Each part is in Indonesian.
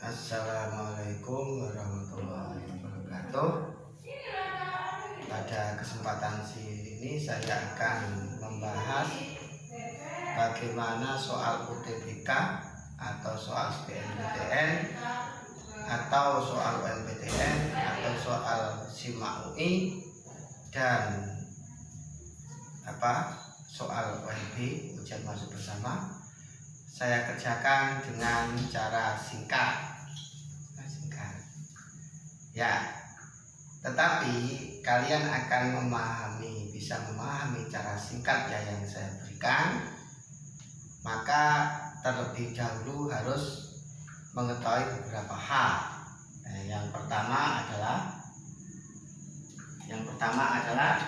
Assalamualaikum warahmatullahi wabarakatuh. Pada kesempatan ini saya akan membahas bagaimana soal UTBK atau soal SBMPTN atau soal UMPTN atau soal SIMA UI dan soal UMB ujian masuk bersama saya kerjakan dengan cara singkat. Ya, tetapi kalian akan bisa memahami cara singkat yang saya berikan, maka terlebih dahulu harus mengetahui beberapa hal. Yang pertama adalah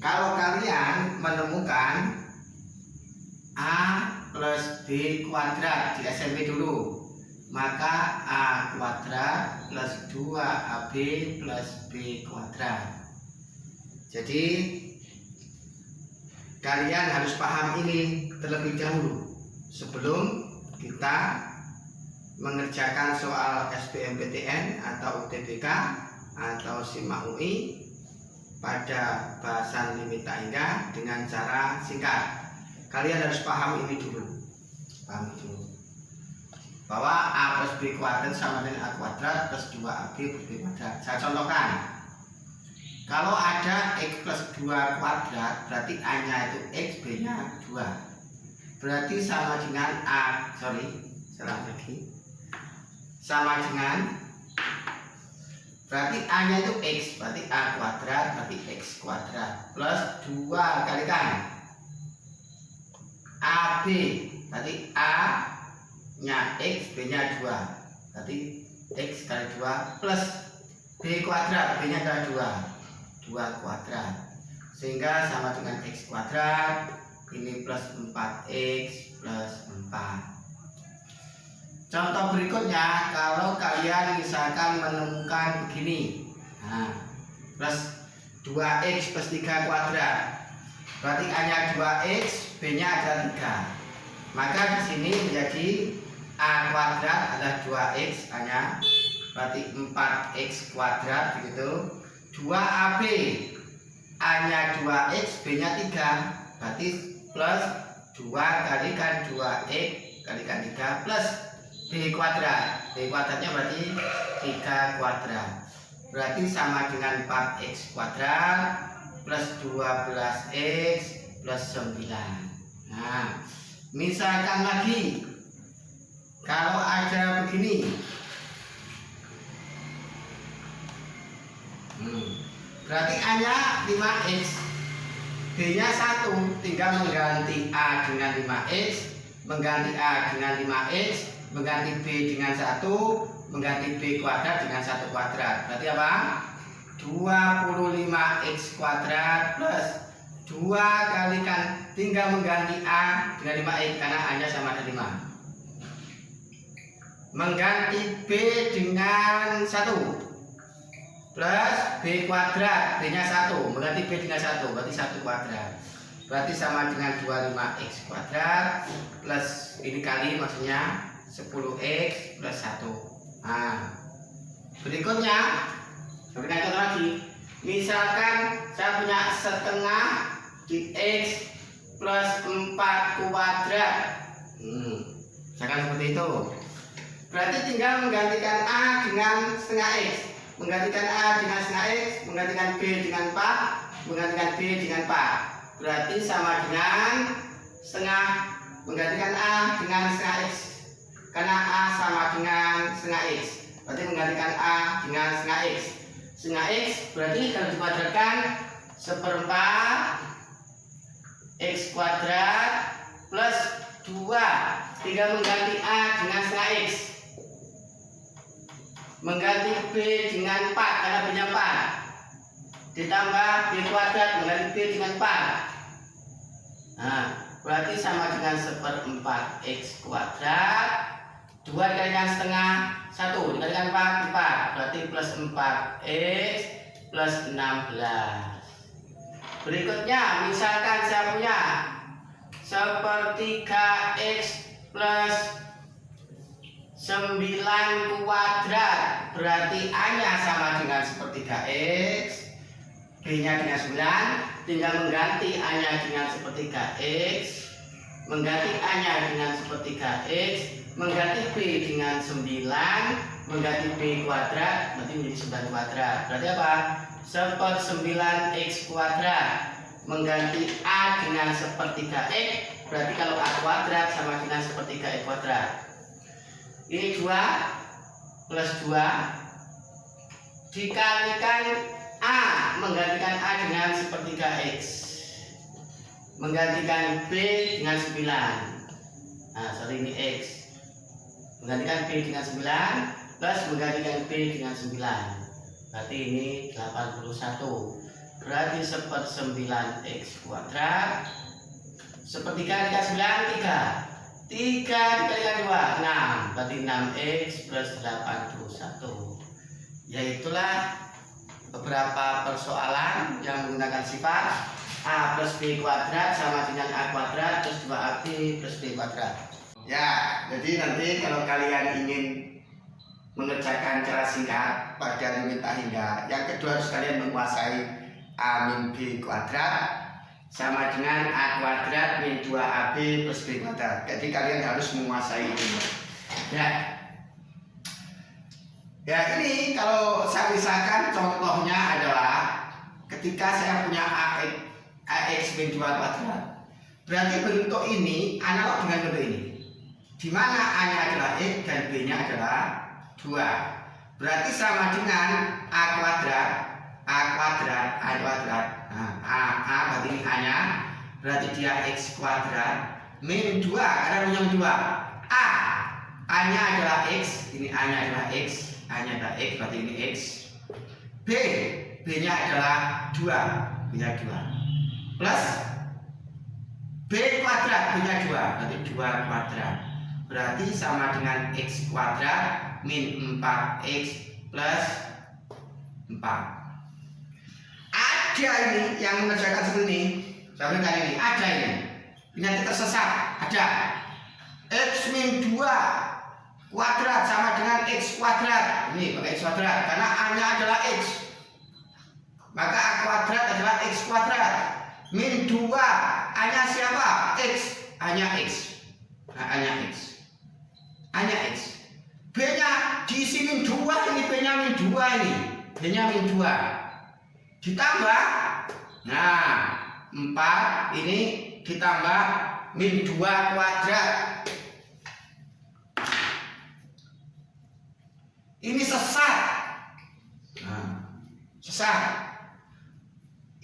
kalau kalian menemukan A plus B kuadrat di SMP dulu, maka A kuadrat plus 2AB plus B kuadrat. Jadi kalian harus paham ini terlebih dahulu sebelum kita mengerjakan soal SBMPTN atau UTBK atau SIMA UI pada bahasan limita hingga dengan cara singkat. Kalian harus paham ini dulu, bahwa A plus B kuadrat sama dengan A kuadrat plus 2AB plus B kuadrat. Saya contohkan, kalau ada X plus 2 kuadrat, berarti A nya itu X, B nya 2, berarti sama dengan berarti A nya itu X, berarti A kuadrat, berarti X kuadrat plus 2 kalikan AB, berarti A nya X, B nya 2, berarti X kali 2 plus B kuadrat, B nya adalah 2 kuadrat, sehingga sama dengan X kuadrat, ini plus 4X plus 4. Contoh berikutnya, kalau kalian misalkan menemukan begini, plus 2X plus 3 kuadrat, berarti A nya 2X, B nya adalah 3, maka di sini menjadi A kuadrat adalah 2X, A nya berarti 4X kuadrat begitu. 2AB, A nya 2X, B nya 3, berarti plus 2 kalikan 2X kalikan 3 plus B kuadrat. B kuadratnya berarti 3 kuadrat, berarti sama dengan 4X kuadrat plus 12X plus 9. Nah, misalkan lagi, kalau ada begini, berarti A nya 5X, B nya 1, tinggal mengganti A dengan 5X, mengganti A dengan 5X, mengganti B dengan 1, mengganti B kuadrat dengan 1 kuadrat, berarti apa? 25X kuadrat plus 2 kalikan, tinggal mengganti A dengan 5X karena A nya sama dengan 5, mengganti B dengan 1 plus B kuadrat, B nya 1, mengganti B dengan 1, berarti 1 kuadrat, berarti sama dengan 25X kuadrat plus ini kali maksudnya 10X plus 1. Nah, berikutnya berikan contoh lagi, misalkan saya punya setengah di X plus 4 kuadrat, misalkan seperti itu, berarti tinggal menggantikan A dengan setengah X, menggantikan A dengan setengah X, menggantikan B dengan 4, menggantikan B dengan 4, berarti sama dengan setengah, menggantikan A dengan setengah X, karena A sama dengan setengah X, berarti menggantikan A dengan setengah X. Setengah X berarti kalau dikuadratkan 1/4 X kuadrat plus 2, tinggal mengganti A dengan setengah X, mengganti B dengan 4 karena B nya 4, ditambah B kuadrat mengganti B dengan 4. Nah, berarti sama dengan 1/4 X kuadrat, 2 dikalikan setengah, 1 dikalikan 4, 4, berarti plus 4X plus 16. Berikutnya, misalkan saya punya 1/3X plus 9 kuadrat berarti A-nya sama dengan sepertiga X, B-nya dengan 9, tinggal mengganti A-nya dengan sepertiga X, mengganti A-nya dengan sepertiga X, mengganti B dengan 9, mengganti B kuadrat, berarti menjadi 9 kuadrat. Berarti apa? 1/9 X kuadrat, mengganti A dengan sepertiga X, berarti kalau A kuadrat sama dengan sepertiga X kuadrat. Ini 2 plus 2 dikalikan A, menggantikan A dengan sepertiga X, menggantikan B dengan 9. Nah, sorry, ini X, menggantikan B dengan 9 plus menggantikan B dengan 9, berarti ini 81. Berarti 1/9 X kuadrat, sepertiga dikali 9 3 dikalikan 2 6, berarti 6X plus 81. Yaitulah beberapa persoalan yang menggunakan sifat A plus B kuadrat sama dengan A kuadrat plus 2AB plus B kuadrat. Ya, jadi nanti kalau kalian ingin mengerjakan cara singkat pada minta hingga, yang kedua harus kalian menguasai A min B kuadrat sama dengan A kuadrat min 2AB plus B kuadrat. Jadi kalian harus menguasai ini. Ya ini kalau saya misalkan contohnya adalah ketika saya punya AX min 2 kuadrat, berarti bentuk ini analog dengan bentuk ini, di mana A-nya adalah X dan B-nya adalah 2. Berarti sama dengan A kuadrat. Nah, A berarti ini A-nya, berarti dia X kuadrat min 2 karena punya 2. A-nya adalah X, ini A-nya adalah X, A-nya adalah X, berarti ini X. B-nya adalah 2, B-nya 2. Plus B kuadrat, B-nya 2, berarti 2 kuadrat. Berarti sama dengan X kuadrat min 4X plus 4. Ada ini yang mengerjakan seperti ini, sampai kali ini ada ini nanti tersesat. Ada X min 2 kuadrat sama dengan X kuadrat, ini pakai X kuadrat karena A-nya adalah X, maka A kuadrat adalah X kuadrat min 2. A-nya siapa? X, A-nya X. Nah, A-nya X, A-nya X. B-nya diisi min 2, ini B-nya min 2, ini B-nya min 2 ditambah, nah 4 ini ditambah min 2 kuadrat. Ini sesat. Nah, sesat.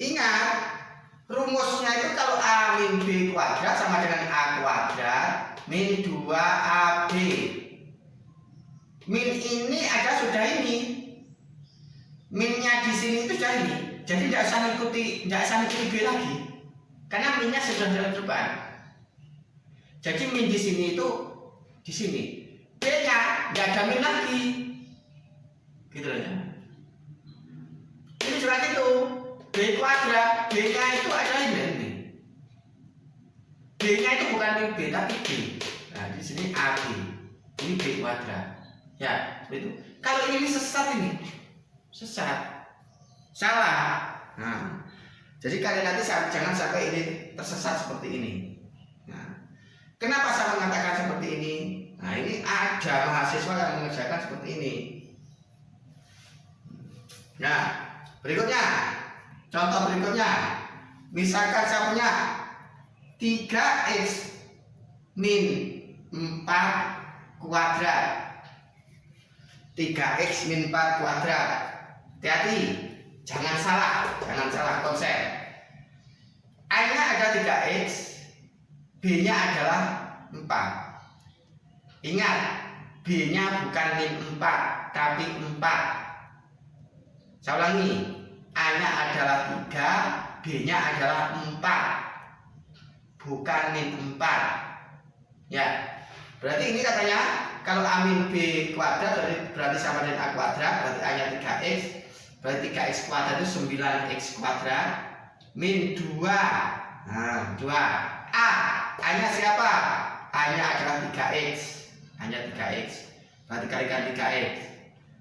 Ingat rumusnya itu kalau A min B kuadrat sama dengan A kuadrat min 2AB. Min ini ada sudah ini. Minnya di sini itu sudah ini. Jadi tidak usah ngikuti B lagi, karena minnya sudah dalam depan. Jadi min di sini itu di sini, B-nya nggak ada min lagi, gitu ya. Ini juga gitu, B kuadrat, B-nya itu ada ini. B-nya itu bukan min B tapi B. Nah di sini AB, ini B kuadrat. Ya, itu. Kalau ini sesat ini, sesat. Salah. Nah, jadi kalian nanti jangan sampai ini tersesat seperti ini. Nah, kenapa saya mengatakan seperti ini? Nah, ini ada mahasiswa yang mengerjakan seperti ini. Nah, berikutnya, contoh berikutnya, misalkan saya punya 3X min 4 kuadrat. 3X min 4 kuadrat. Hati-hati. Jangan salah konsep. A-nya ada 3X, B-nya adalah 4. Ingat, B-nya bukan min 4, tapi 4. Saya ulangi, A-nya adalah 3, B-nya adalah 4, bukan min 4. Ya, berarti ini katanya kalau A min B kuadrat berarti sama dengan A kuadrat, berarti A-nya 3X. Berarti 3X kuadrat itu 9X kuadrat min 2. Nah, 2. A-nya siapa? A-nya adalah 3X. A-nya 3X. berarti kalikan 3x.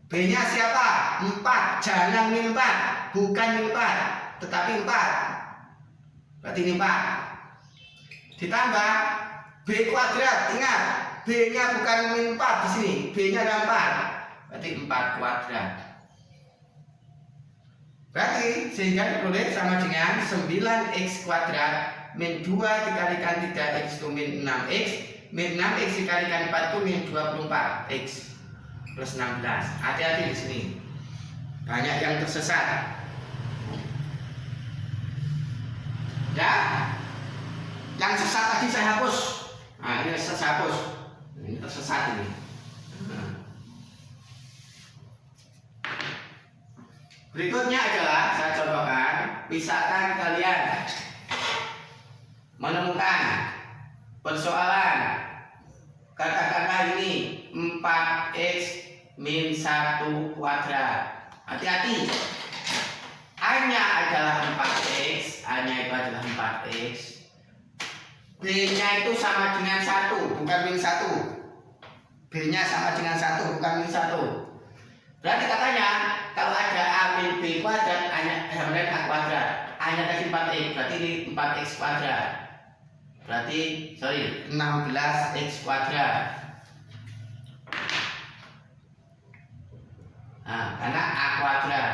B nya siapa? 4, jangan min 4, bukan min 4, tetapi 4, berarti ini 4 ditambah B kuadrat. Ingat, B nya bukan min 4 di sini, B nya ada 4, berarti 4 kuadrat. Berarti sehingga diperoleh sama dengan 9x kuadrat min 2 dikalikan 3x itu min 6x, min 6x dikalikan 4 itu min 24x plus 16. Hati-hati di sini, banyak yang tersesat. Ya, yang sesat tadi saya hapus. Nah, ini saya hapus. Ini tersesat ini. Berikutnya adalah saya contohkan, misalkan kalian menemukan persoalan, katakanlah ini 4x min 1 kuadrat. Hati-hati, A-nya adalah 4x, A-nya itu adalah 4x, B-nya itu sama dengan 1, bukan min 1. B-nya sama dengan 1, bukan min 1. Berarti katanya kalau ada A min B kuadrat, A-nya sama dengan A kuadrat. A-nya tadi 4x, berarti ini 4x kuadrat. Berarti, 16x kuadrat. Nah, karena A kuadrat.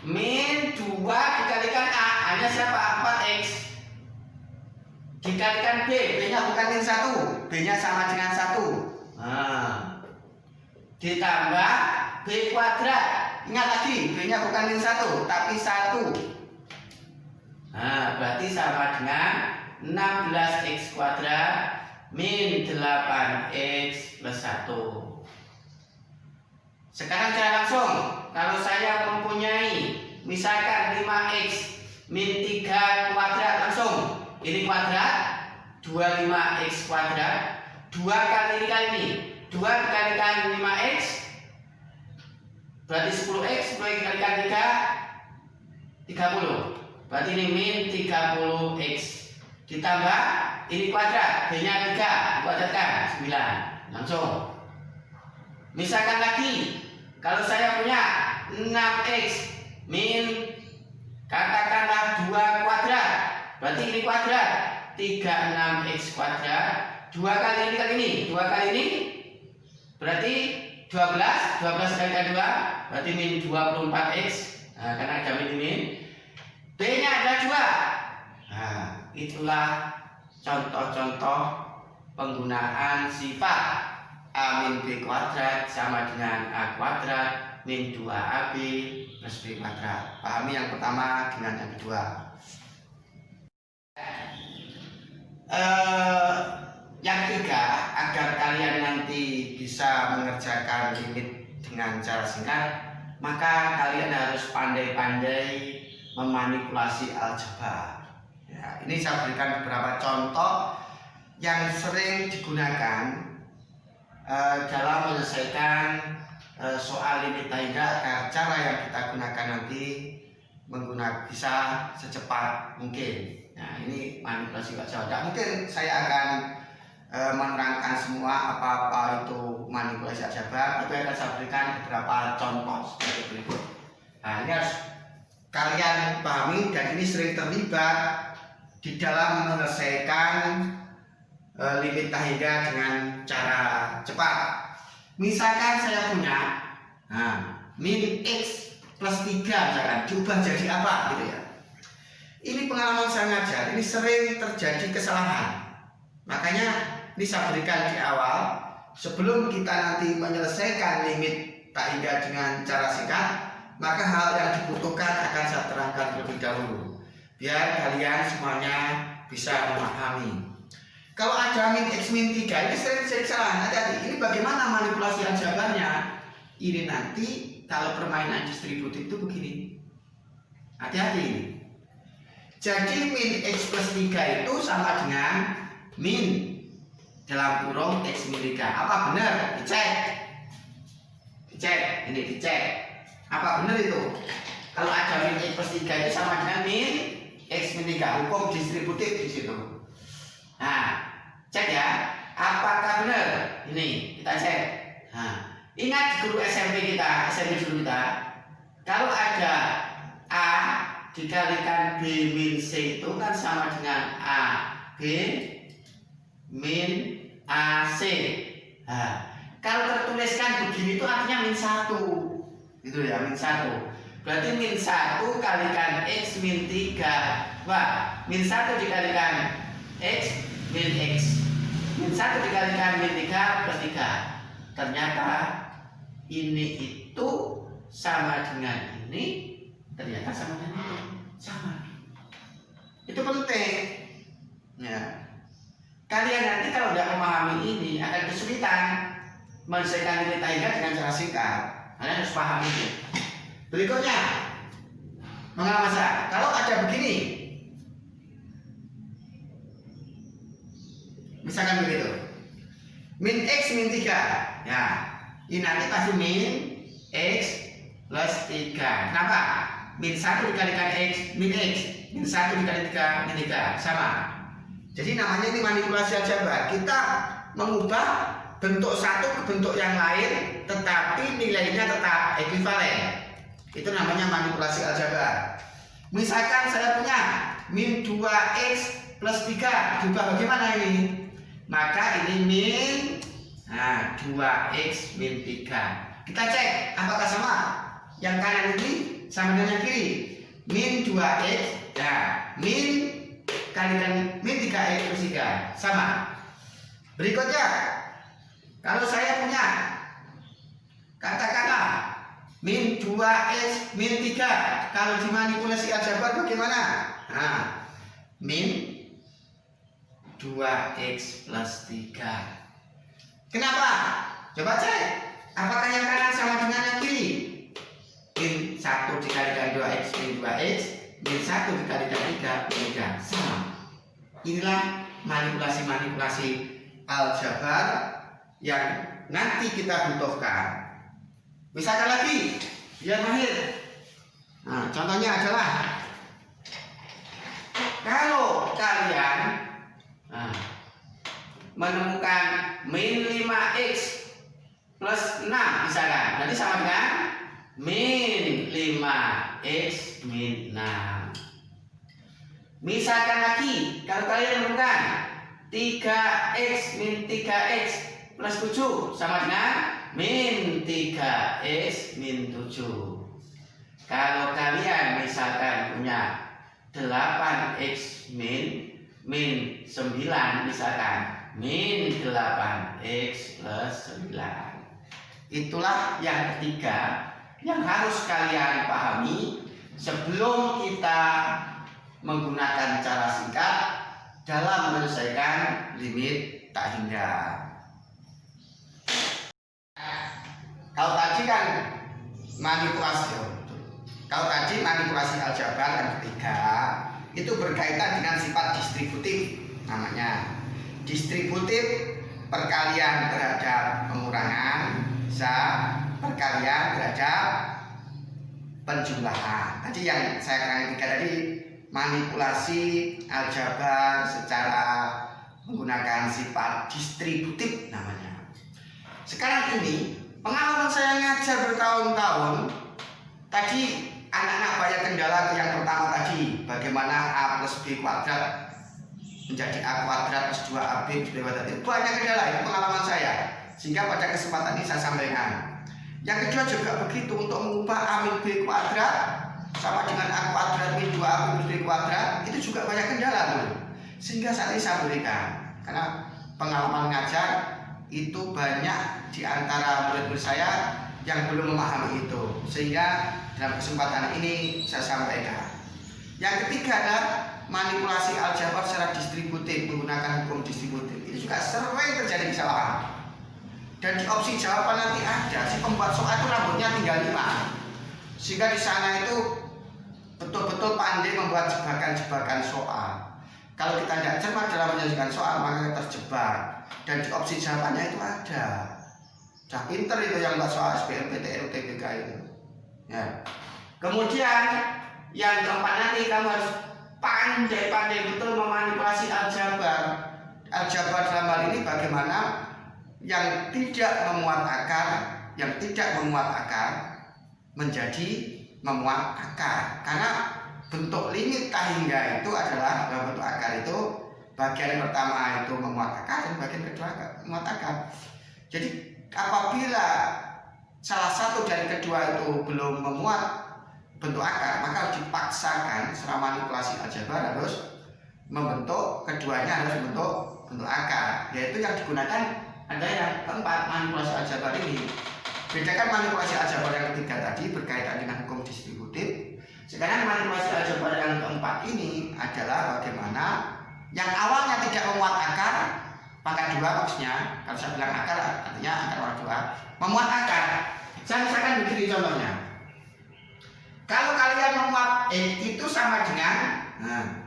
Min 2 dikalikan A, A-nya siapa? 4x. Dikalikan B, B-nya bukan min 1, B-nya sama dengan 1. Nah, ditambah B kuadrat. Ingat lagi, B-nya bukan min 1, tapi 1. Nah, berarti sama dengan 16x kuadrat min 8x plus 1. Sekarang cara langsung, kalau saya mempunyai misalkan 5x min 3 kuadrat, langsung ini kuadrat 25x kuadrat, 2 kali ini kali ini, 2 dikalikan 5x berarti 10x, 10 dikalikan 3 30, berarti ini min 30x, ditambah ini kuadrat, B nya 3 dikuadratkan 9, langsung. Misalkan lagi, kalau saya punya 6x min katakanlah 2 kuadrat, berarti ini kuadrat 36x kuadrat, 2 kali ini kali ini, 2 kali ini berarti 12 kali 2 berarti min 24x. Nah, karena ada min, B nya ada 2. Nah, itulah contoh-contoh penggunaan sifat A min B kuadrat sama dengan A kuadrat min 2AB plus B kuadrat. Pahami yang pertama dengan yang kedua. Yang ketiga, agar kalian nanti bisa mengerjakan limit dengan cara singkat, maka kalian harus pandai-pandai memanipulasi aljabar. Ya, ini saya berikan beberapa contoh yang sering digunakan dalam menyelesaikan soal limit tanda, agar cara yang kita gunakan nanti bisa secepat mungkin. Nah, ini manipulasi bahasa. Tidak mungkin saya akan menerangkan semua apa-apa itu manipulasi aljabar, tapi akan saya berikan beberapa contoh seperti berikut. Nah, ini harus kalian pahami dan ini sering terlibat di dalam menyelesaikan limit tahidah dengan cara cepat. Misalkan saya punya min x plus 3 misalkan diubah jadi apa gitu ya. Ini pengalaman saya ngajar, ini sering terjadi kesalahan. Makanya ini saya berikan di awal, sebelum kita nanti menyelesaikan limit tahidah dengan cara singkat, maka hal yang dibutuhkan akan saya terangkan terlebih dahulu, biar kalian semuanya bisa memahami. Kalau ada min x min 3, ini sering salah. Hati-hati, ini bagaimana manipulasi aljabarnya? Ini nanti kalau permainan distributif itu begini. Hati-hati. Jadi min x plus 3 itu sama dengan min dalam kurung x min 3. Apa benar? Dicek. Dicek, ini dicek. Apa benar itu? Kalau ada min x plus 3 itu sama dengan min x min 3. Hukum distributif di situ. Nah, cek ya, apakah benar? Ini kita cek. Nah, Ingat guru SMP dulu kita, kalau ada A dikalikan B min C itu kan sama dengan A B min AC. Nah, kalau tertuliskan begini itu artinya min 1. Gitu ya, min 1. Berarti min 1 kalikan X min 3. Wah, min 1 dikalikan X min X. Min 1 dikalikan min 3 plus 3. Ternyata ini itu sama dengan ini. Ternyata sama dengan itu. Sama. Itu penting. Ya. Kalian nanti kalau tidak memahami ini akan kesulitan menyelesaikan nilai tangga dengan cara singkat. Kalian harus paham itu. Berikutnya, mengenal masa. Kalau ada begini, misalkan begitu, min X min 3. Ya, ini nanti pasti min X plus 3. Kenapa? Min 1 dikalikan X min X, min 1 dikali 3 min 3 sama. Jadi namanya ini manipulasi aljabar. Kita mengubah bentuk satu ke bentuk yang lain, tetapi nilainya tetap ekuivalen. Itu namanya manipulasi aljabar. Misalkan saya punya min 2X plus 3, diubah bagaimana ini? Maka ini min 2X min 3. Kita cek apakah sama. Yang kanan ini sama dengan yang kiri. Min 2X, ya, min kalikan min 3X plus 3 sama. Berikutnya, kalau saya punya katakanlah min 2X min 3, kalau dimanipulasi aljabar bagaimana? Nah, min 2X plus 3. Kenapa? Coba cek. Apakah yang kanan sama dengan yang kiri? Min 1 dikalikan 2X min 2X, min 1 dikalikan 3 min 3 sama. Inilah manipulasi-manipulasi aljabar yang nanti kita butuhkan. Misalkan lagi, biar mahir. Nah, contohnya adalah kalau kalian menemukan min 5X plus 6 misalkan, nanti sama dengan min 5X min 6. Misalkan lagi, kalau kalian menemukan 3X min 3X plus 7 sama dengan min 3X min 7. Kalau kalian misalkan punya 8X min 9 misalkan min 8X plus 9. Itulah yang ketiga yang harus kalian pahami sebelum kita menggunakan cara singkat dalam menyelesaikan limit tak hingga. Kalau tadi kan manipulasi aljabar yang ketiga itu berkaitan dengan sifat distributif, namanya distributif perkalian terhadap pengurangan perkalian terhadap penjumlahan. Tadi yang saya terangkan tiga tadi manipulasi aljabar secara menggunakan sifat distributif namanya. Sekarang ini pengalaman saya ngajar bertahun-tahun, tadi anak-anak banyak kendala. Yang pertama tadi bagaimana A plus B kuadrat menjadi A kuadrat plus 2AB plus B kuadrat, itu banyak kendala, itu pengalaman saya. Sehingga pada kesempatan ini saya sampaikan. Yang kedua juga begitu, untuk mengubah A min B kuadrat sama dengan A kuadrat min 2AB plus B kuadrat, itu juga banyak kendala tuh. Sehingga saat ini saya berikan, karena pengalaman ngajar itu banyak di antara murid-murid saya yang belum memahami itu, sehingga dalam kesempatan ini saya sampaikan. Yang ketiga adalah manipulasi aljabar secara distributif menggunakan hukum distributif. Itu juga sering terjadi kesalahan. Dan di opsi jawaban nanti ada si pembuat soal itu rambutnya tinggal 5, sehingga di sana itu betul-betul pandai membuat jebakan-jebakan soal. Kalau kita tidak cermat dalam menyelesaikan soal, maka kita terjebak. Dan di opsi jawabannya itu ada. Sudah pinter itu yang buat soal SBMPTN UTBK itu. Ya. Kemudian yang keempat nanti kamu harus pandai-pandai betul memanipulasi aljabar. Aljabar dalam hal ini bagaimana yang tidak memuat akar yang tidak memuat akar menjadi memuat akar, karena bentuk limit hingga itu adalah bentuk akar itu bagian pertama itu memuat akar dan bagian kedua memuat akar. Jadi apabila salah satu dari kedua itu belum memuat bentuk akar, maka harus dipaksakan secara manipulasi aljabar harus membentuk keduanya, harus membentuk bentuk akar, yaitu yang digunakan ada yang keempat, manipulasi aljabar ini. Bedakan manipulasi aljabar yang ketiga tadi berkaitan dengan hukum distributif. Sekarang manipulasi aljabar yang keempat ini adalah bagaimana yang awalnya tidak memuat akar pangkat 2 maksudnya. Kalau saya bilang akar artinya akar pangkat 2 memuat akar. Saya misalkan begini contohnya. Kalau kalian memuat X itu sama dengan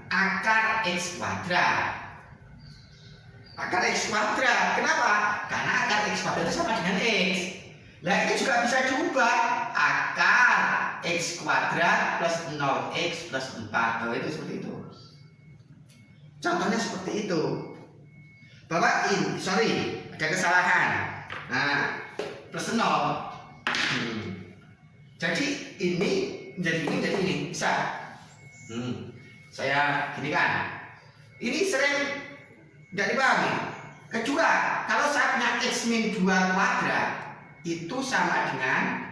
akar X kuadrat. Akar X kuadrat. Kenapa? Karena akar X kuadrat itu sama dengan X. Nah ini juga bisa diubah. Akar X kuadrat plus 0x plus 4. Oh, itu seperti itu. Contohnya seperti itu. Bahwa ini, ada kesalahan. Nah, plus 0. Jadi ini menjadi ini. Bisa. Saya gini kan. Ini sering tidak dipahami. Kedua, kalau saya punya x min 2 kuadrat itu sama dengan,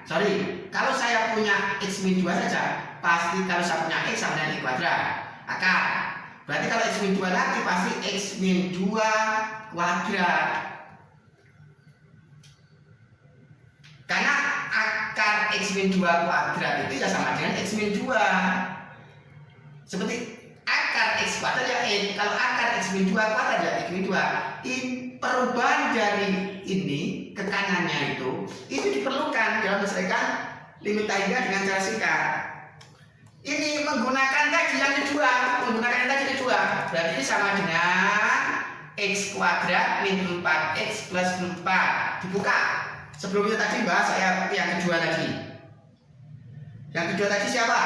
kalau saya punya x min 2 saja, pasti kalau saya punya x sama dengan y kuadrat akar. Berarti kalau x min 2 lagi pasti x min 2 kuadrat. Karena akar x min 2 kuadrat itu ya sama dengan x min 2. Seperti akar x kuadrat ya n, kalau akar x min 2 kuadrat ya x min 2. Perubahan dari ini ke kanannya itu diperlukan dalam menyelesaikan limit hingga dengan cara singkat. Ini menggunakan tadi yang kedua, berarti ini sama dengan x kuadrat min 4x plus 4. Dibuka. Sebelumnya tadi bahas saya yang kedua tadi. Yang kedua tadi siapa?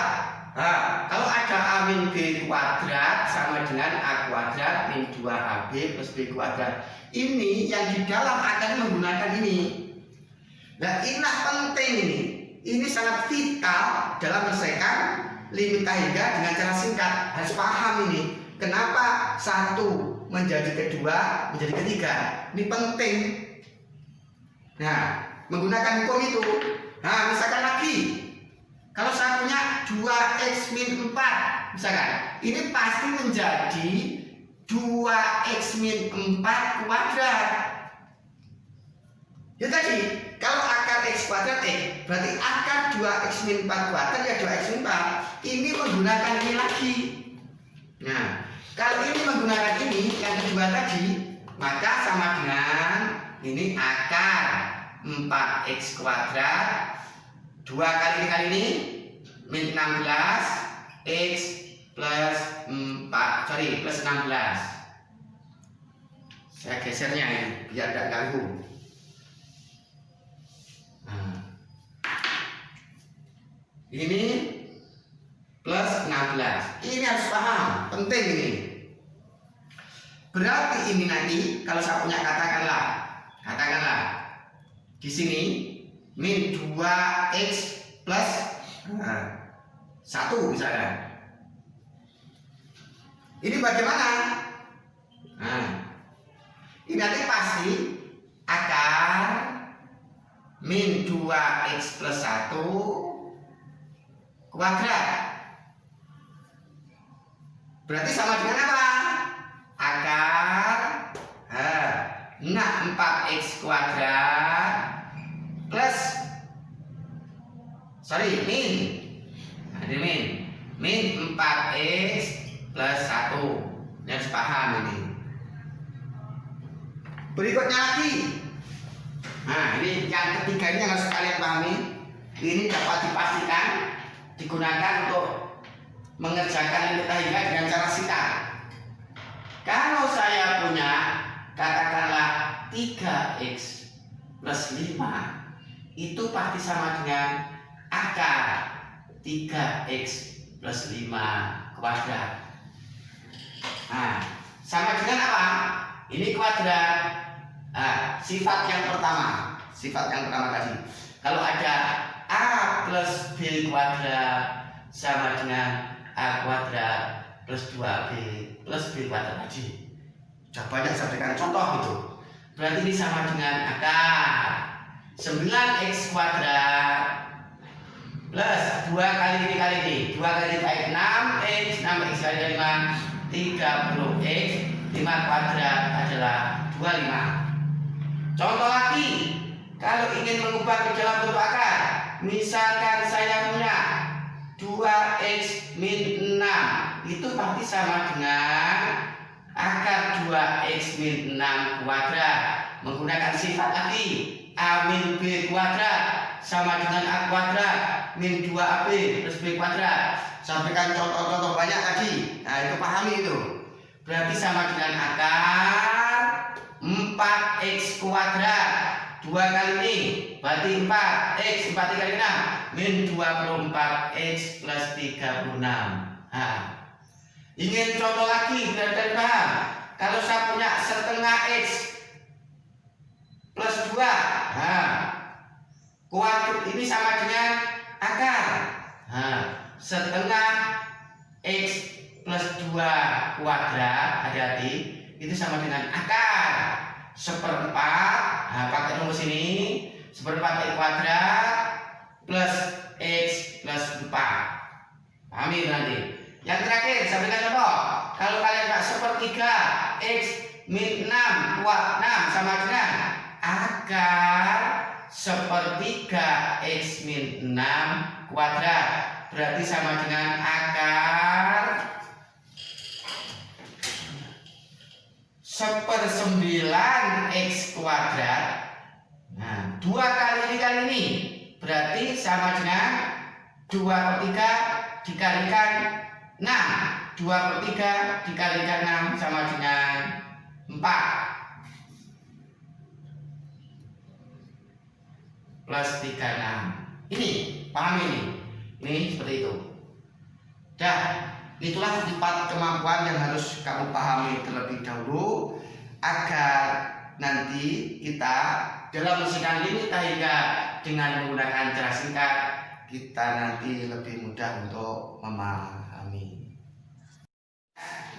Nah, kalau ada a min b kuadrat sama dengan a kuadrat min 2ab plus b kuadrat. Ini yang di dalam akan menggunakan ini. Nah, ini penting ini. Ini sangat vital dalam menyelesaikan limit hingga dengan cara singkat. Harus paham ini. Kenapa satu menjadi kedua, menjadi ketiga. Ini penting. Nah, menggunakan hukum itu. Nah, misalkan lagi. Kalau saya punya 2x min 4, misalkan, ini pasti menjadi 2x min 4 kuadrat. Ya tadi, kalau akar x kuadrat berarti akar 2x min 4 kuadrat ya 2x min 4. Ini menggunakan ini lagi. Nah, kalau ini menggunakan ini, yang kedua tadi, maka sama dengan ini akar 4x kuadrat 2 kali ini min 16 x plus 4 plus 16. Saya gesernya ini biar tidak ganggu. Nah, ini plus 16. Ini harus paham, penting ini. Berarti ini nanti kalau saya punya katakanlah di sini min 2x plus 1 misalkan. Ini bagaimana? Nah, ini nanti pasti akar min 2x plus 1 kuadrat. Berarti sama dengan apa? Akar 4x kuadrat plus min 4x plus 1. Ini harus paham ini. Berikutnya lagi. Nah, ini yang ketiga ini yang harus kalian pahami. Ini dapat dipastikan digunakan untuk mengerjakan limit hingga dengan cara singkat. Kalau saya punya katakanlah 3x plus 5, itu pasti sama dengan akar 3x plus 5 kuadrat. Nah, sama dengan apa? Ini kuadrat, Nah, sifat yang pertama tadi, kalau ada A plus B kuadrat sama dengan A kuadrat plus 2B plus B kuadrat tadi. Sudah banyak saya berikan contoh itu. Berarti ini sama dengan akar 9x kuadrat plus 2 kali ini 2 kali baik 6x kali 5 30x 5 kuadrat adalah 25. Contoh lagi, kalau ingin mengubah ke dalam bentuk akar, misalkan saya punya 2x min 6, itu pasti sama dengan akar 2x min 6 kuadrat. Menggunakan sifat tadi, A min B kuadrat sama dengan A kuadrat min 2AB plus B kuadrat. Sampaikan contoh-contoh banyak tadi. Nah, itu pahami itu. Berarti sama dengan akar 4x kuadrat 2 kali ini berarti 4x 4 kali 6 min 24x plus 36. Nah, ingin contoh lagi biar kalian paham. Kalau saya punya setengah x plus 2, nah, kuadrat ini sama dengan akar. Nah, setengah x plus 2 kuadrat, hati-hati, itu sama dengan akar seperempat. Nah, pakai rumus ini, seperempat x kuadrat plus x plus 4. Pahami nanti. Yang terakhir, saya berikan contoh. Kalau kalian tak sepertiga x min 6 kuadrat 6 sama dengan akar sepertiga x min 6 kuadrat, berarti sama dengan akar 1/9 x kuadrat. Nah, 2 kali ini berarti sama dengan 2/3 dikalikan 6. 2/3 dikalikan 6 sama dengan 4 plus 36. Ini, paham ini? Ini seperti itu. Dah, itulah 4 kemampuan yang harus kamu pahami terlebih dahulu agar nanti kita dalam menyelesaikan limit hingga dengan menggunakan cara singkat kita nanti lebih mudah untuk memahami.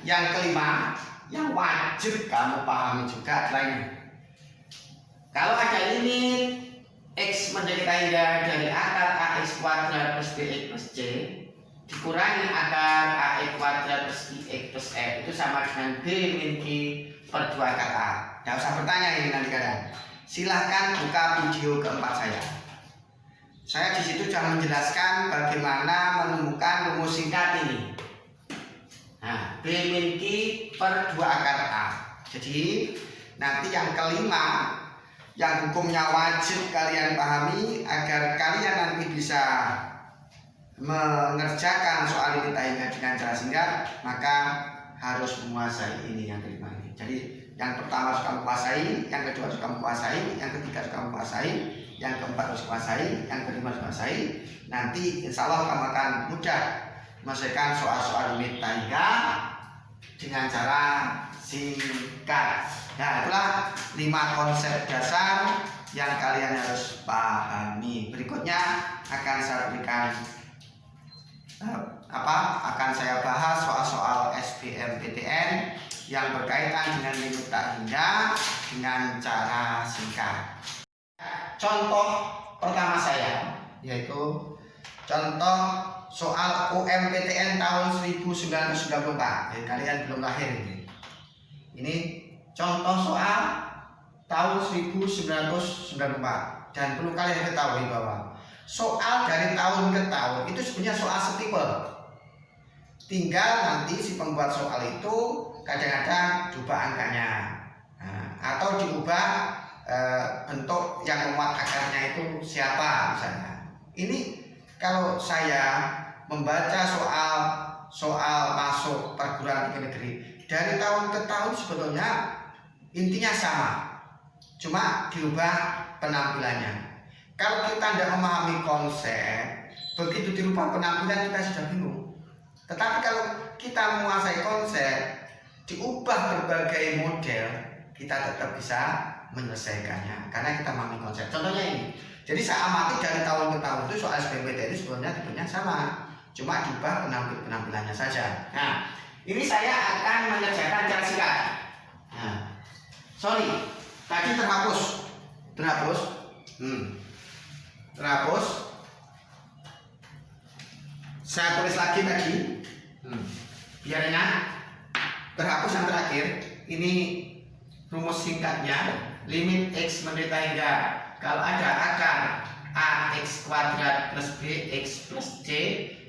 Yang kelima, yang wajib kamu pahami juga adalah ini. Kalau ada limit x menjadi hingga dari akar ax kuadrat plus bx plus c dikurangi akar ax kuadrat plus ix plus f, itu sama dengan b min q per 2 akar a. Tidak usah bertanya ini nanti kalian. Silahkan buka video keempat saya. Saya di situ sudah menjelaskan bagaimana menemukan rumus singkat ini. Nah, b min q per 2 akar a. Jadi nanti yang kelima, yang hukumnya wajib kalian pahami agar kalian nanti bisa mengerjakan soal limit hingga dengan cara singkat, maka harus menguasai ini yang kelima ini. Jadi yang pertama harus kamu kuasai, yang kedua harus kamu kuasai, yang ketiga harus kamu kuasai, yang keempat harus kuasai, yang kelima harus kuasai. Nanti insya Allah kamu akan mudah menyelesaikan soal-soal limit hingga dengan cara singkat. Nah, itulah 5 konsep dasar yang kalian harus pahami. Berikutnya akan saya berikan akan saya bahas soal-soal SBMPTN yang berkaitan dengan limit tak hingga dengan cara singkat. Contoh pertama saya yaitu contoh soal UMPTN tahun 1994. Kalian belum lahir ini. Ini contoh soal tahun 1994, dan perlu kalian ketahui bahwa soal dari tahun ke tahun itu sebenarnya soal setipe. Tinggal nanti si pembuat soal itu kadang-kadang diubah angkanya, atau diubah bentuk yang memuat akarnya itu siapa misalnya. Ini kalau saya membaca soal masuk perguruan tinggi negeri dari tahun ke tahun sebetulnya intinya sama, cuma diubah penampilannya. Kalau kita tidak memahami konsep, begitu dirubah penampilan kita sudah bingung. Tetapi kalau kita menguasai konsep, diubah berbagai model, kita tetap bisa menyelesaikannya karena kita memahami konsep. Contohnya ini. Jadi saya amati dari tahun ke tahun itu soal SBMPTN itu sebenarnya tipenya sama, cuma diubah penampilannya saja. Nah, ini saya akan mengerjakan cara singkat. Nah, sorry, tadi terhapus. Saya tulis lagi tadi. Biar enak. Terhapus yang terakhir. Ini rumus singkatnya. Limit x menderita hingga kalau ada akar ax kuadrat plus bx plus c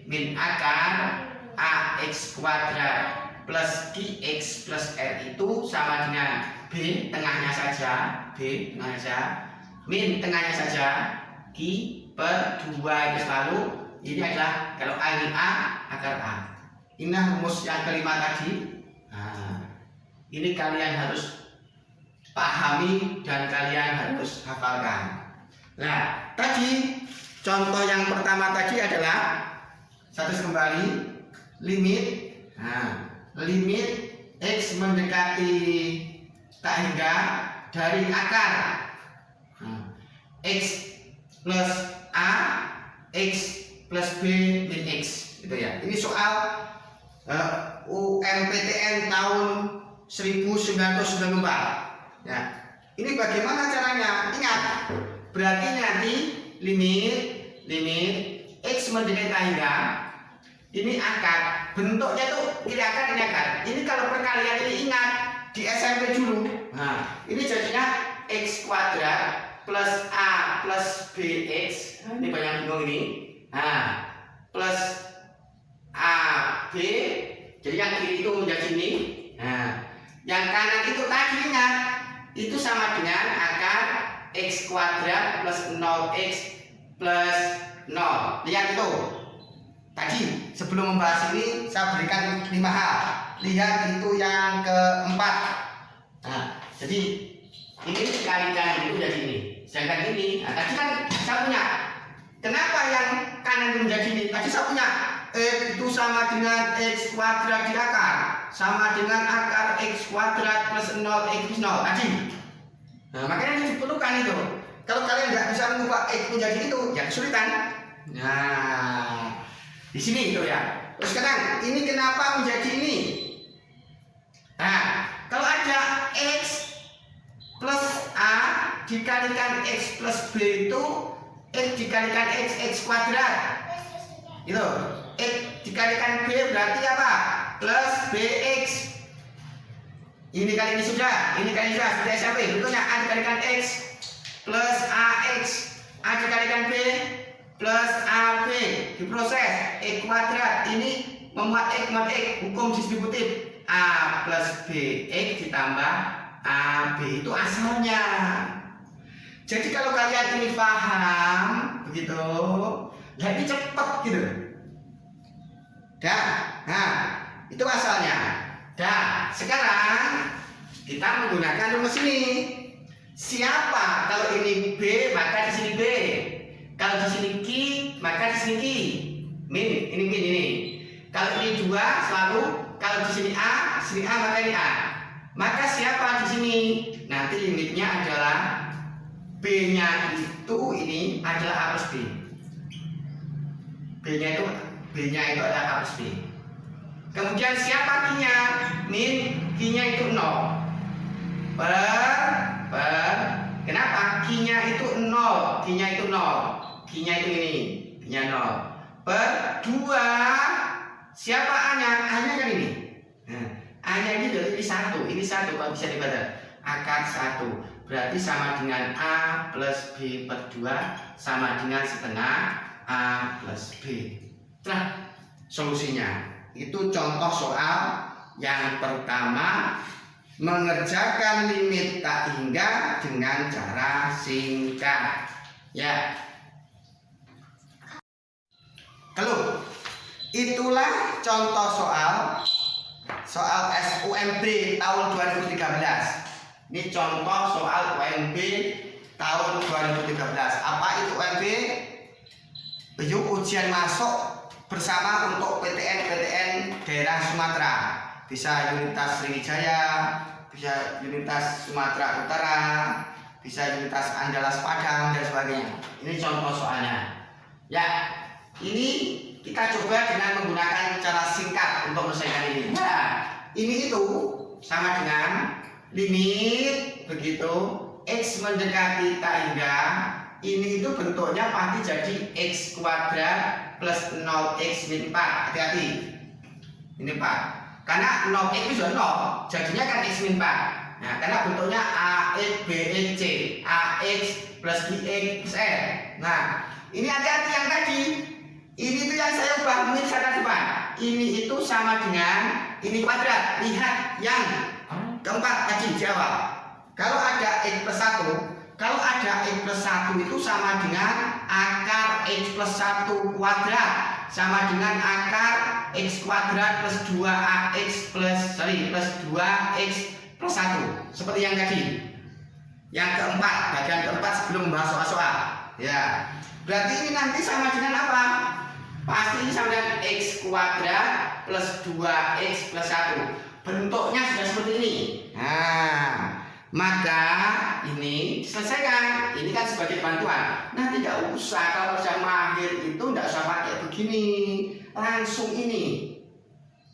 min akar ax kuadrat plus qx plus r itu sama dengan b tengahnya saja, min tengahnya saja, q per 2 itu selalu. Ini adalah kalau a ini a, akar a. Ini rumus yang kelima tadi. Nah, ini kalian harus pahami dan kalian harus hafalkan. Nah, tadi contoh yang pertama tadi adalah satu kembali limit. Nah, limit x mendekati tak hingga dari akar x plus a, x plus b min x, gitu ya. Ini soal UMPTN tahun 1994. Ya, ini bagaimana caranya? Ingat, berarti nanti limit x mendekati hingga ini akar, bentuknya tuh ini akar, ini akar. Ini kalau perkalian ini ingat di SMP dulu. Nah, ini jadinya x kuadrat plus a plus bx. Ini banyak bingung ini. Nah, plus ab, jadi yang kiri itu menjadi ini. Nah, yang kanan itu tadi ingat, itu sama dengan akar x kuadrat plus 0x plus 0. Lihat itu. Tadi sebelum membahas ini saya berikan 5 hal. Lihat itu yang keempat. Nah, jadi ini dikalikan itu jadi ini. Sedangkan ini, nah, tadi kan saya punya. Kenapa yang kanan itu menjadi ini? Tadi saya punya x itu sama dengan x kuadrat di akar, sama dengan akar x kuadrat plus 0x plus 0 tadi. Nah, makanya ini diperlukan itu. Kalau kalian nggak bisa mengubah x menjadi itu, ya kesulitan. Nah, di sini itu ya. Terus sekarang ini kenapa menjadi ini? Nah, kalau ada x plus a dikalikan x plus b itu x dikalikan x kuadrat. Itu x dikalikan b berarti apa? Plus bx. Ini kali ini sudah seperti SMP. Berikutnya a dikalikan x plus ax, a dikalikan b plus ab, diproses x kuadrat. Ini memuat x, hukum distributif. A plus bx ditambah ab itu asalnya. Jadi kalau kalian ini paham begitu, ya ini cepat gitu. Nah, itu asalnya. Dan sekarang kita menggunakan rumus ini. Siapa kalau ini b maka di sini b. Kalau di sini Q maka di sini Q. Min ini. Kalau ini 2 selalu, kalau di sini A maka ini A. Maka siapa di sini? Nanti limitnya adalah B-nya itu ini adalah A plus B. B-nya itu adalah A plus B. Kemudian siapa Q-nya? Min Q-nya itu 0. Kenapa? Q-nya itu 0. Q-nya itu 0. Q-nya itu ini. Q-nya 0. Per 2. Siapa A-nya? A-nya kan ini. Nah, A-nya ini dari ini 1. Ini 1 kalau bisa dibaca. Akar 1. Berarti sama dengan A plus B per 2 sama dengan setengah A plus B. Nah, solusinya itu contoh soal yang pertama, mengerjakan limit tak hingga dengan cara singkat. Ya. Kalau itulah contoh soal SUMB tahun 2013. Ini contoh soal UMB tahun 2013. Apa itu UMB? Yuk ujian masuk bersama untuk PTN daerah Sumatera. Bisa Universitas Sriwijaya, bisa Universitas Sumatera Utara, bisa Universitas Andalas Padang dan sebagainya. Ini contoh soalnya. Ya, ini kita coba dengan menggunakan cara singkat untuk menyelesaikan ini. Nah, ini itu sama dengan limit begitu x mendekati tak hingga ini itu bentuknya pasti jadi x kuadrat plus 0x min 4. Hati-hati. Ini 4. Karena 0x itu sudah 0, jadinya kan x min 4. Nah, karena bentuknya ax, bx, c, ax plus bx plus r. Nah, ini hati-hati yang tadi. Ini tuh yang saya ubah min sana depan. Ini itu sama dengan ini kuadrat. Lihat yang keempat tadi di awal. Kalau ada x plus 1, kalau ada x plus 1 itu sama dengan akar x plus 1 kuadrat, sama dengan akar x kuadrat plus 2ax plus 2x plus 1. Seperti yang tadi. Yang keempat, bagian keempat sebelum membahas soal-soal. Ya. Berarti ini nanti sama dengan apa? Pasti ini sama dengan x kuadrat plus 2x plus 1. Bentuknya sudah seperti ini. Nah, maka ini diselesaikan. Ini kan sebagai bantuan. Nah, tidak usah, kalau yang mahir itu tidak usah pakai begini, langsung ini.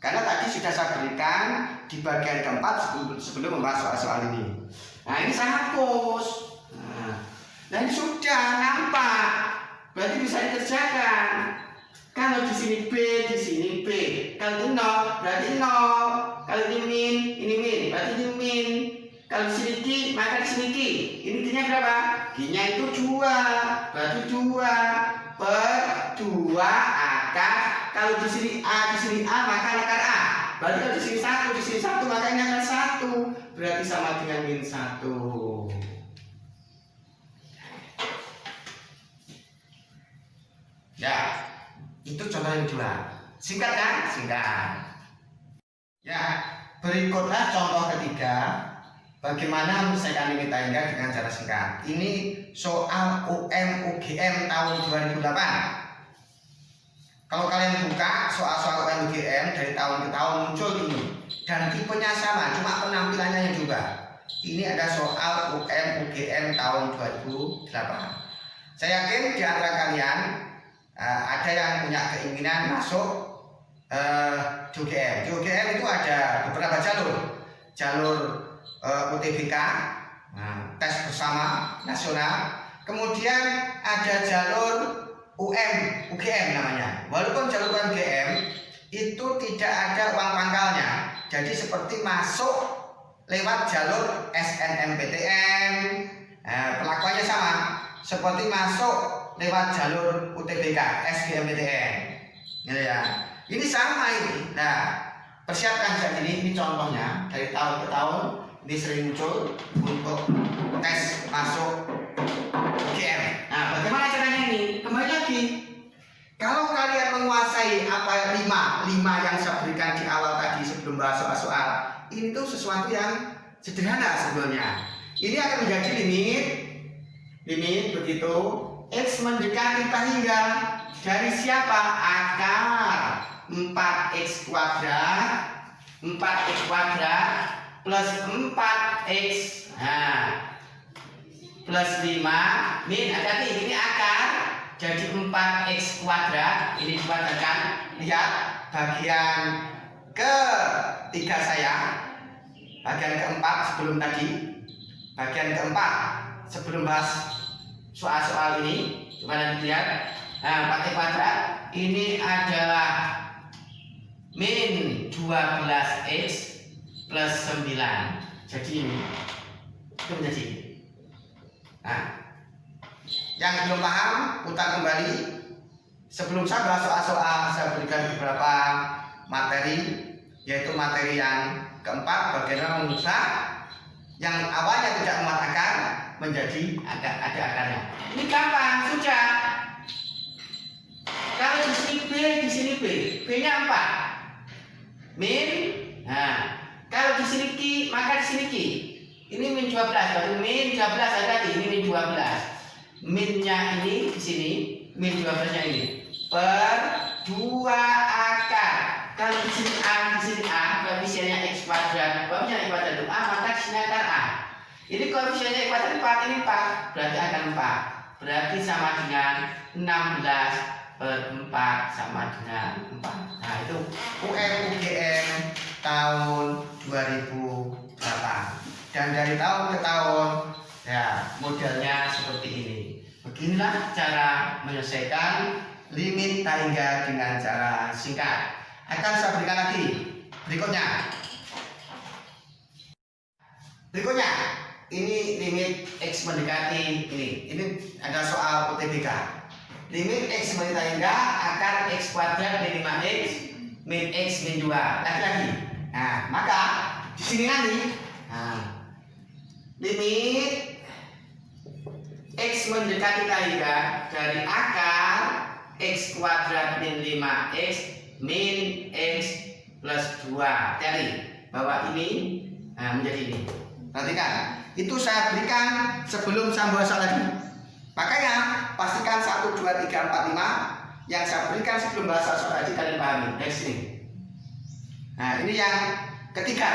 Karena tadi sudah saya berikan di bagian keempat sebelum membahas soal-soal ini. Nah, ini saya hapus. Nah, ini sudah nampak. Berarti bisa dikerjakan. Kalau di sini B, di sini B. Kalau ini 0, berarti 0. Kalau ini min, berarti ini min. Kalau di sini Q, maka di sini Q. Ini Q-nya berapa? Q-nya itu 2. Berarti 2 per 2 akar. Kalau di sini A, maka akar A. Berarti kalau di sini 1, di sini 1, maka ini akar 1. Berarti sama dengan min 1. Ya, itu contoh yang kedua. Singkat kan? Singkat. Ya, berikutnya contoh ketiga. Bagaimana menyelesaikan limit tak hingga dengan cara singkat. Ini soal UM/UGM tahun 2008. Kalau kalian buka soal-soal UM/UGM dari tahun ke tahun muncul ini. Dan tipenya sama, cuma penampilannya yang juga. Ini ada soal UM/UGM tahun 2008. Saya yakin di antara kalian ada yang punya keinginan masuk di UGM. Di UGM itu ada beberapa jalur UTBK, tes bersama nasional. Kemudian ada jalur UGM namanya. Walaupun jalur UGM itu tidak ada uang pangkalnya, jadi seperti masuk lewat jalur SNMPTN, perlakuannya sama seperti masuk lewat jalur UTBK, SBMPTN. Gitu ya. Ini sama ini. Nah, persiapkan saat ini contohnya dari tahun ke tahun ini sering muncul untuk tes masuk UGM. Nah, bagaimana caranya ini? Kembali lagi, kalau kalian menguasai apa 5 yang saya berikan di awal tadi sebelum bahas soal-soal, ini tuh sesuatu yang sederhana sebenarnya. Ini akan menjadi limit begitu x mendekati tak hingga dari siapa? Akar 4x kuadrat plus 4x plus 5 min, hati-hati ini akar jadi 4x kuadrat. Ini dikuadratkan. Lihat bagian ketiga saya, bagian keempat sebelum tadi, bagian keempat sebelum bahas soal-soal ini. Coba nanti lihat. Nah, 4x kuadrat ini adalah min 12x plus 9. Jadi ini itu menjadi ini. Nah, yang belum paham putar kembali. Sebelum saya bahas soal-soal, saya berikan beberapa materi, yaitu materi yang keempat, bagaimana mengubah yang awalnya tidak memuat akar menjadi ada akarnya. Ini gampang, sudah. Kalau di sini B, di sini B, B-nya 4. Min. Nah, kalau di sini Q, maka di sini Q. Ini min 12, baru min 12 ada tadi, ini min 12. Minnya ini di sini, min 12-nya ini per 2 akar. Kalau di sini A, koefisiennya x kuadrat, koefisiennya x kuadrat itu A, maka di sini akar A. Ini koefisiennya ekuadrat 4, ini 4, berarti akan 4. Berarti sama dengan 16/4 sama dengan 4. Nah itu UM/UGM tahun 2008. Dan dari tahun ke tahun ya modelnya seperti ini. Beginilah cara menyelesaikan limit tangga dengan cara singkat. Akan saya berikan lagi berikutnya. Ini limit X mendekati ini ada soal UTBK. Limit X mendekati akar X kuadrat min 5X min X min 2 lagi. Nah maka di sini nanti limit X mendekati tangga dari akar X kuadrat min 5X min X plus 2. Cari bahwa ini menjadi ini. Perhatikan, itu saya berikan sebelum saya bahas lagi. Makanya pastikan 1, 2, 3, 4, 5 yang saya berikan sebelum bahasa soal lagi kalian pahami. Dari sini. Nah ini yang ketiga.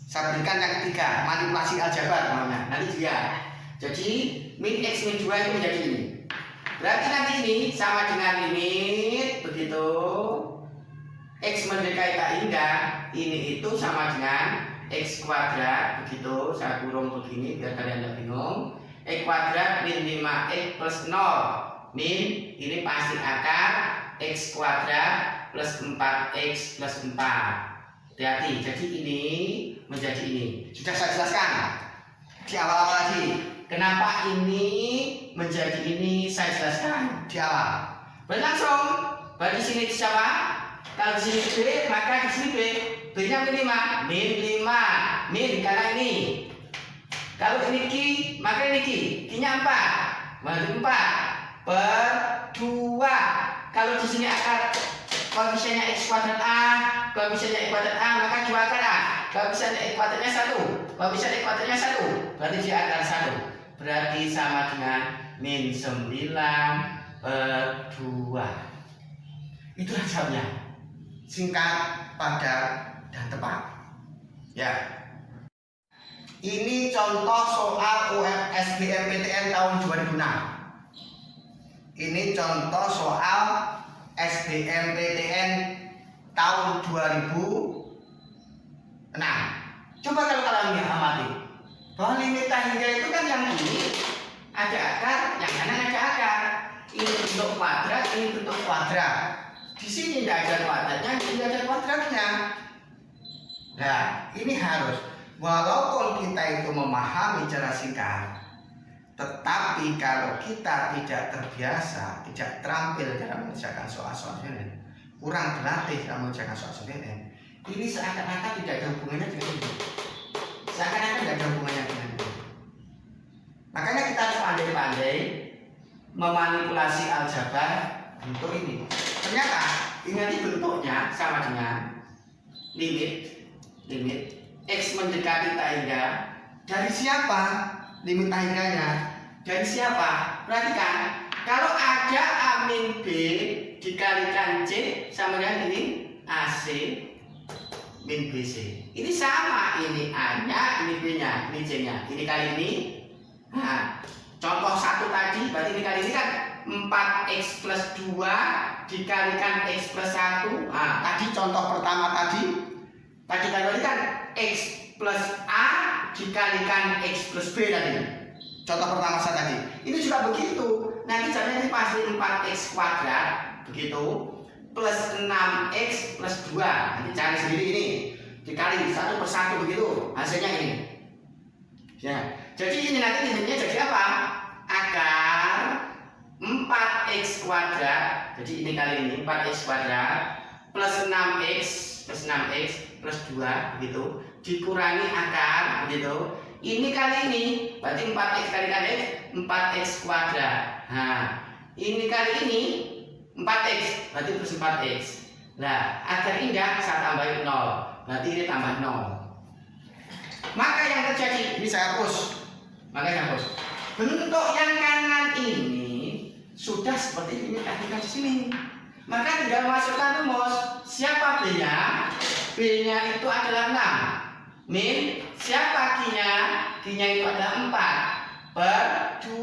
Saya berikan yang ketiga, manipulasi aljabar namanya. Nanti dia. Jadi min X min 2 itu menjadi ini. Berarti nanti ini sama dengan limit begitu X mendekati tak hingga ini itu sama dengan X kuadrat begitu, saya kurung begini biar kalian tidak bingung. X kuadrat min 5X plus 0 min ini pasti akar X kuadrat plus 4X plus 4. Hati-hati, jadi ini menjadi ini. Sudah saya jelaskan di awal-awal tadi. Kenapa ini menjadi ini saya jelaskan di awal. Berlangsung, berarti sini siapa? Kalau di sini B, maka di sini B. B-nya min 5, min 5, min karena ini. Kalau ini Q, maka ini Q. Q-nya 4, berarti 4 per 2. Kalau di sini akar koefisiennya X kuadrat A, koefisiennya X kuadrat A, maka 2 akar A. Koefisiennya X kuadratnya 1, koefisien X kuadratnya 1, berarti dia akar 1. Berarti sama dengan min 9 per 2. Itulah jawabnya. Singkat, padat, dan tepat. Ya. Ini contoh soal SBMPTN tahun 2006. Ini contoh soal SBMPTN tahun 2006. Coba kalau kalian amati bahwa limit tangga itu kan yang ini ada akar, yang kanan ada akar. Ini bentuk kuadrat, ini bentuk kuadrat. Di sini tidak ada kuadratnya, ini ada kuadratnya. Nah, ini harus, walaupun kita itu memahami cara singkat, tetapi kalau kita tidak terbiasa, tidak terampil dalam mengerjakan soal-soal ini, kurang berlatih dalam mengerjakan soal-soal ini seakan-akan tidak ada hubungannya dengan itu. Seakan-akan tidak ada hubungannya dengan itu. Makanya kita harus pandai-pandai memanipulasi aljabar bentuk ini. Ternyata ini bentuknya sama dengan limit X mendekati tangga dari siapa? Limit tangganya dari siapa? Perhatikan, kalau ada A min B dikalikan C sama dengan ini AC min BC. Ini sama, ini A-nya, ini B-nya, ini C-nya. Ini kali ini. Nah, contoh 1 tadi, berarti ini kali ini kan 4X plus 2 dikalikan X plus 1. Nah, tadi contoh pertama tadi kan X plus A dikalikan X plus B tadi. Contoh pertama saya tadi. Ini juga begitu. Nanti caranya ini pasti 4X kuadrat begitu plus 6X plus 2. Nanti cari sendiri ini. Dikali 1 per 1 begitu. Hasilnya ini. Ya. Jadi ini nanti limitnya jadi apa? Akar 4X kuadrat. Jadi ini kali ini 4X kuadrat plus 6X plus 2 begitu dikurangi akar begitu. Ini kali ini berarti 4X kalikan X 4X kuadrat. Nah, ini kali ini 4X berarti plus 4X. Nah, agar indah saya tambahin 0. Berarti ini tambah 0. Maka yang terjadi ini saya hapus. Maka saya hapus. Bentuk yang kanan ini sudah seperti ini tadi di sini. Maka tinggal masukkan rumus. Siapa B-nya? B-nya itu adalah 6. Min siapa Q-nya? D-nya itu ada 4 per 2.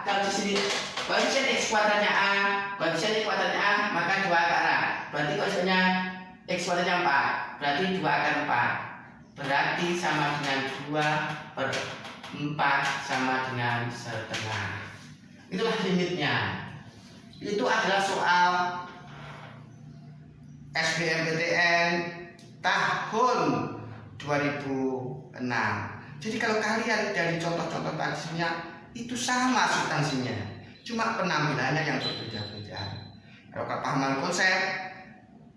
Kalau di sini koefisien X kuadratnya A, koefisien Y kuadratnya A, maka 2 akar A. Berarti koefisiennya X kuadratnya 4, berarti 2 akar 4. Berarti sama dengan 2 per 4 sama dengan setengah. Itulah limitnya. Itu adalah soal SBMPTN tahun 2006. Jadi kalau kalian dari contoh-contoh tadi sebenarnya itu sama substansinya, cuma penampilannya yang berbeda-beda. Kalau kepahaman konsep,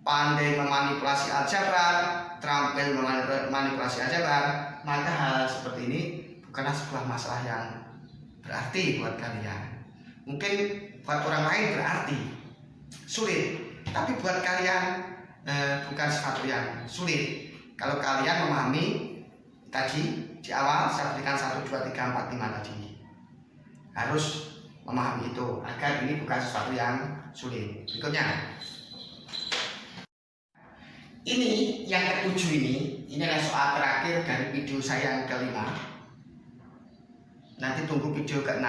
pandai memanipulasi aljabar, terampil memanipulasi aljabar, maka hal seperti ini bukanlah sebuah masalah yang berarti buat kalian. Mungkin buat orang lain berarti sulit, tapi buat kalian bukan sesuatu yang sulit. Kalau kalian memahami tadi di awal saya berikan 1, 2, 3, 4, 5 tadi, harus memahami itu agar ini bukan sesuatu yang sulit. Berikutnya, ini yang ke-7 ini adalah soal terakhir dari video saya yang kelima. Nanti tunggu video ke-6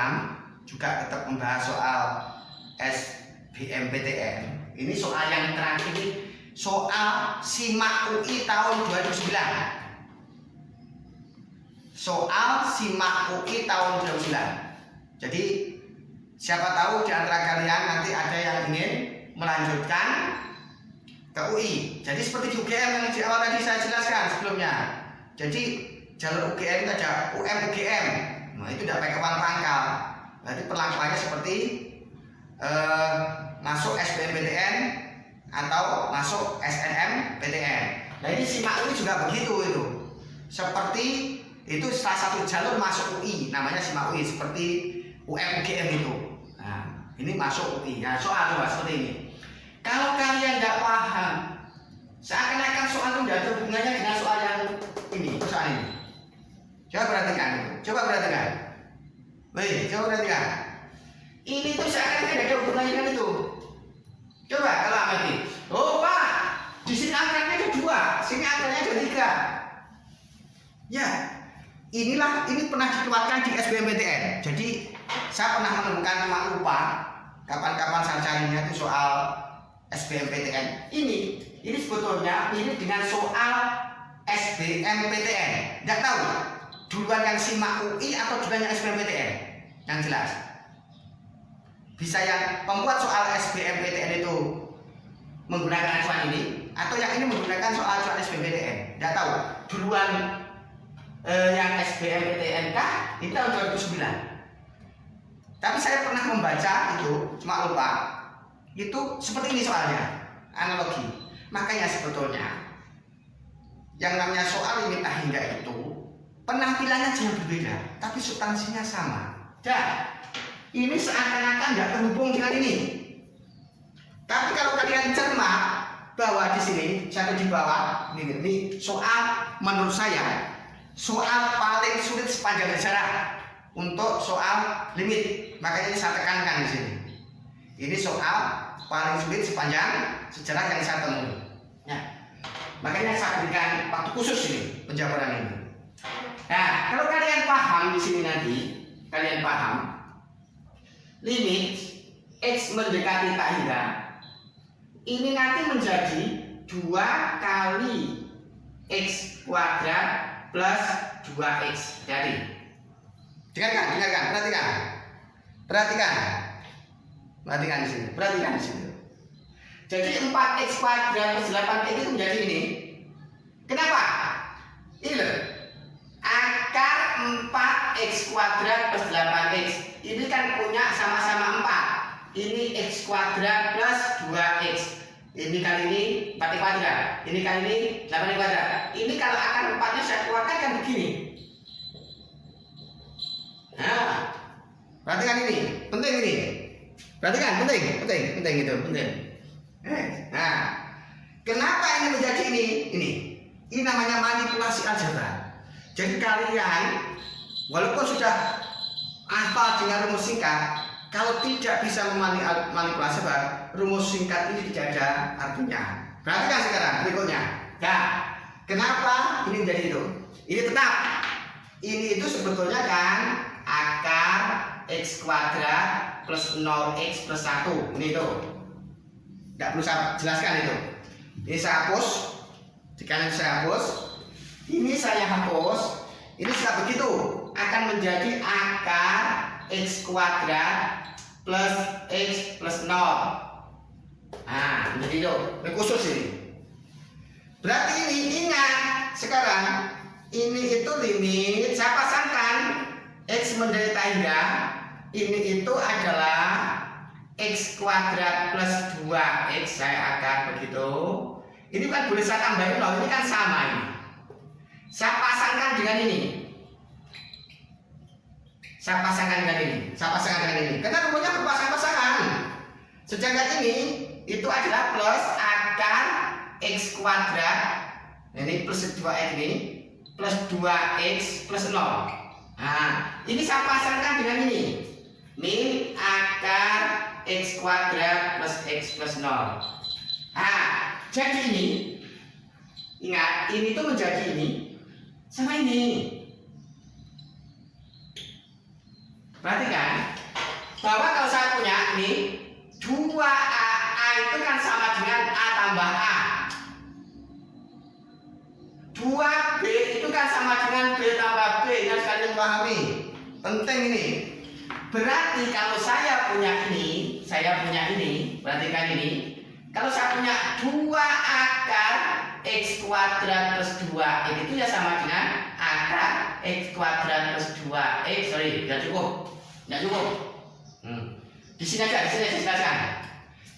juga tetap membahas soal SBMPTN. Ini soal yang terakhir, soal SIMAK UI tahun 2009. Soal SIMAK UI tahun 2009. Jadi siapa tahu di antara kalian nanti ada yang ingin melanjutkan ke UI. Jadi seperti di UGM yang di awal tadi saya jelaskan sebelumnya. Jadi jalur UGM itu ada UM UGM. Nah itu tidak pakai uang pangkal. Berarti perlakuannya seperti masuk SBMPTN atau masuk SNMPTN. Nah ini SIMAK UI juga begitu itu. Seperti itu salah satu jalur masuk UI, namanya SIMAK UI, seperti UM/UGM itu. Nah, ini masuk UI. Nah, soal coba seperti ini. Kalau kalian nggak paham, seakan-akan soal itu nggak ada hubungannya dengan soal yang ini, soal ini. Coba perhatikan itu. Coba perhatikan. Wih, coba perhatikan. Ini tuh seakan-akan nggak ada hubungannya dengan itu. Coba kalau amati. Oh Pak, di sini akarnya ada 2, sini akarnya ada 3. Ya, ini pernah dikeluarkan di SBMPTN. Jadi saya pernah menemukan nama lupa. Kapan-kapan saya carinya itu soal SBMPTN. Ini sebetulnya ini dengan soal SBMPTN. Tidak tahu duluan yang SIMAK UI atau duluan yang SBMPTN. Yang jelas bisa yang pembuat soal SBMPTN itu menggunakan acuan ini, atau yang ini menggunakan soal SBMPTN. Tidak tahu duluan yang SBMPTN kah itu tahun 2009. Tapi saya pernah membaca itu, cuma lupa. Itu seperti ini soalnya, analogi. Makanya sebetulnya yang namanya soal limit hingga itu penampilannya jangan berbeda, tapi substansinya sama. Dan ini seakan-akan nggak terhubung dengan ini. Tapi kalau kalian cermat bahwa di sini, satu di bawah, ini soal menurut saya soal paling sulit sepanjang sejarah untuk soal limit. Makanya ini saya tekankan di sini. Ini soal paling sulit sepanjang sejarah yang saya temui. Ya. Makanya saya berikan waktu khusus ini penjabaran ini. Nah, kalau kalian paham di sini nanti, kalian paham limit X mendekati tak hingga ini nanti menjadi 2 kali X kuadrat plus 2x. Jadi dengarkan, perhatikan di sini, Jadi 4x kuadrat plus 8x itu menjadi ini. Kenapa? Ini loh, akar 4x kuadrat plus 8x ini kan punya sama-sama 4. Ini x kuadrat plus 2x. Ini kali ini 4x kuadrat, ini kali ini 8x kuadrat. Ini kalau akar 4-nya saya keluarkan kan begini. Nah, perhatikan ini, penting ini. Perhatikan, penting itu, penting. Nah, kenapa ini menjadi ini? Ini namanya manipulasi aljabar. Jadi kalian walaupun sudah hafal dengan rumus singkat, kalau tidak bisa memanipulasi aljabar, rumus singkat ini tidak ada artinya. Perhatikan sekarang berikutnya. Nah, kenapa ini menjadi itu? Ini tetap Ini itu sebetulnya kan akar X kuadrat plus 0x plus 1. Ini tuh. Nggak perlu saya jelaskan itu. Ini saya hapus. Jika saya hapus, ini saya hapus. Ini setelah begitu akan menjadi akar X kuadrat plus X plus 0. Nah, menjadi itu. Ini khusus ini. Berarti ini ingat sekarang. Ini itu limit saya pasangkan X menderita hingga ini itu adalah X kuadrat plus 2x saya akan begitu. Ini kan boleh saya tambahin loh, ini kan sama ini. Saya pasangkan dengan ini. Saya pasangkan dengan ini. Saya pasangkan dengan ini. Karena rumusnya berpasang-pasangan. Sedangkan ini itu adalah plus akar X kuadrat. Ini plus 2x ini plus 2x plus 0. Nah, ini saya pasangkan dengan ini. Min akar X kuadrat plus X plus 0. Nah, jadi ini, ingat, ini tuh menjadi ini sama ini. Perhatikan, bahwa kalau saya punya ini 2A, A itu kan sama dengan A tambah A. 2B itu kan sama dengan B tambah B. Yang sekalian pahami. Penting ini. Berarti kalau saya punya ini, perhatikan ini. Kalau saya punya 2 akar X kuadrat plus 2 itu ya sama dengan akar X kuadrat plus 2x. Sorry, nggak cukup. Di sini aja, jelaskan.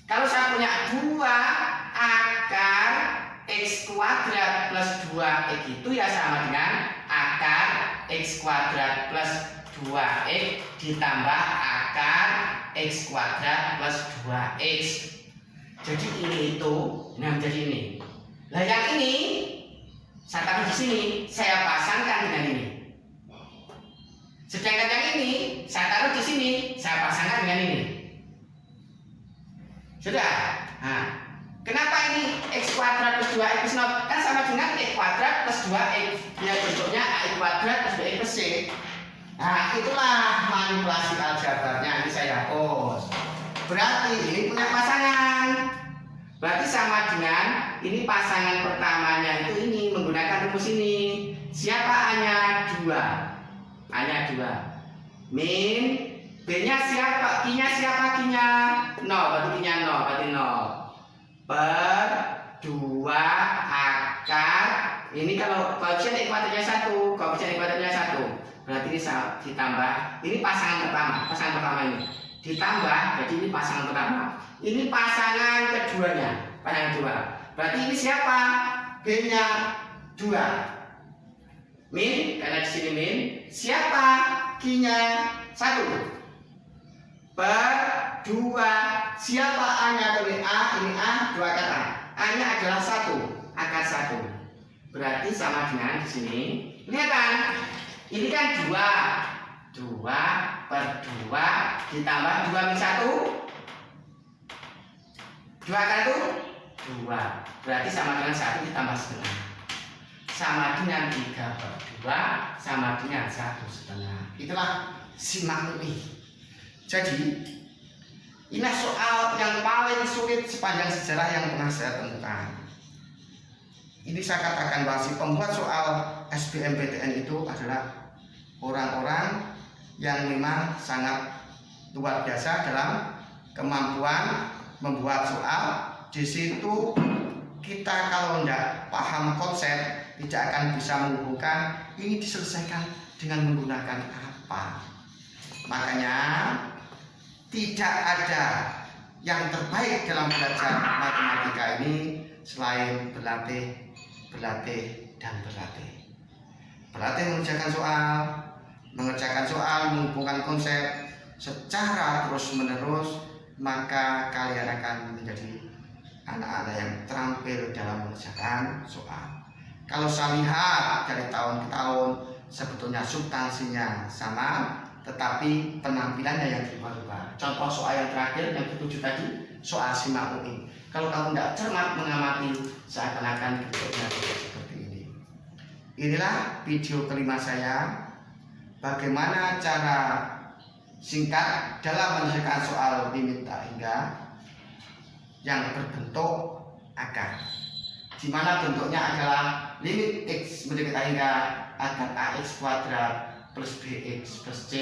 Kalau saya punya 2 akar X kuadrat plus 2x itu ya sama dengan akar X kuadrat plus 2x ditambah akar X kuadrat plus 2x. Jadi ini itu, nah menjadi ini. Nah yang ini saya taruh di sini, saya pasangkan dengan ini. Sedangkan yang ini saya taruh di sini, saya pasangkan dengan ini. Sudah. Nah, kenapa ini X kuadrat plus 2x plus 0? Kan sama dengan X kuadrat plus 2x. Yang bentuknya A kuadrat plus 2x plus C. Nah, itulah manipulasi aljabarnya. Ini saya hapus. Berarti ini punya pasangan. Berarti sama dengan ini pasangan pertamanya itu ini menggunakan rumus ini. Siapa A-nya? 2. A-nya 2. Min B-nya siapa? Q-nya siapa? Q-nya 0. Berarti Q-nya 0. Berarti 0. Per 2 akar. Ini kalau koefisien ekuatornya 1. Koefisien ekuatornya 1. Berarti ini ditambah. Ini pasangan pertama. Pasangan pertama ini ditambah. Jadi ini pasangan pertama. Ini pasangan keduanya. Pasangan kedua. Berarti ini siapa? B-nya 2. Min, karena di sini min. Siapa? Q-nya 1. Per 2. Siapa A-nya? Ini A, ini A, 2 akar A. A-nya adalah 1, akar 1. Berarti sama dengan di sini. Lihat kan? Ini kan 2. 2 per 2 ditambah 2 min 1. 2 akar itu 2. Berarti sama dengan 1 ditambah setengah. Sama dengan 3 per 2 sama dengan 1,5. Itulah simak ini. Jadi inilah soal yang paling sulit sepanjang sejarah yang pernah saya temukan. Ini saya katakan bahwa si pembuat soal SBMPTN itu adalah orang-orang yang memang sangat luar biasa dalam kemampuan membuat soal. Di situ kita kalau tidak paham konsep tidak akan bisa menghubungkan ini diselesaikan dengan menggunakan apa. Makanya tidak ada yang terbaik dalam belajar matematika ini selain berlatih, dan berlatih. Berlatih mengerjakan soal, menghubungkan konsep secara terus-menerus, maka kalian akan menjadi anak-anak yang terampil dalam mengerjakan soal. Kalau saya lihat dari tahun ke tahun, sebetulnya substansinya sama, tetapi penampilannya yang berubah-ubah. Contoh soal yang terakhir yang ke-7 tadi, soal simak UI. Kalau kamu tidak cermat mengamati, seakan-akan bentuknya seperti ini. Inilah video kelima saya. bagaimana cara singkat dalam menyelesaikan soal limit tak hingga yang berbentuk akar, di mana bentuknya adalah limit x mendekati tak hingga akar ax kuadrat plus bx plus c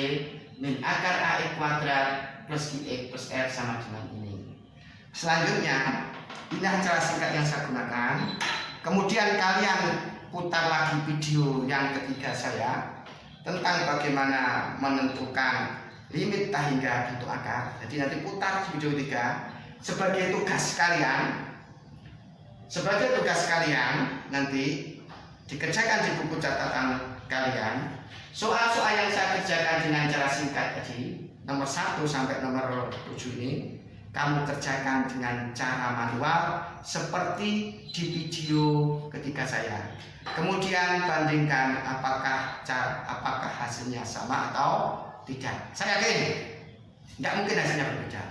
min akar ax kuadrat plus qx plus r sama dengan ini. Selanjutnya, inilah cara singkat yang saya gunakan. Kemudian kalian putar lagi video yang ketiga saya tentang bagaimana menentukan limit tak hingga bentuk akar. Jadi nanti putar video 3 sebagai tugas kalian. Sebagai tugas kalian nanti dikerjakan di buku catatan kalian. Soal-soal yang saya kerjakan dengan cara singkat tadi, nomor 1 sampai nomor 7 ini, kamu kerjakan dengan cara manual seperti di video ketiga saya. Kemudian bandingkan apakah hasilnya sama atau tidak. Saya yakin tidak mungkin hasilnya berbeda.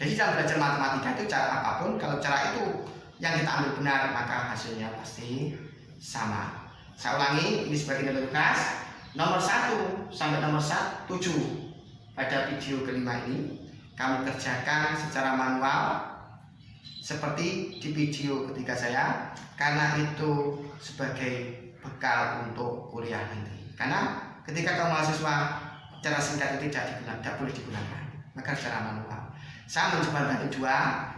Jadi dalam belajar matematika itu cara apapun, kalau cara itu yang kita ambil benar maka hasilnya pasti sama. Saya ulangi, ini sebagai tugas nomor 1 sampai nomor 7 pada video kelima ini kamu kerjakan secara manual seperti di video ketiga saya, karena itu sebagai bekal untuk kuliah nanti. Karena ketika kamu mahasiswa cara singkat itu tidak boleh digunakan, maka secara manual. Saya mencoba bagi 2.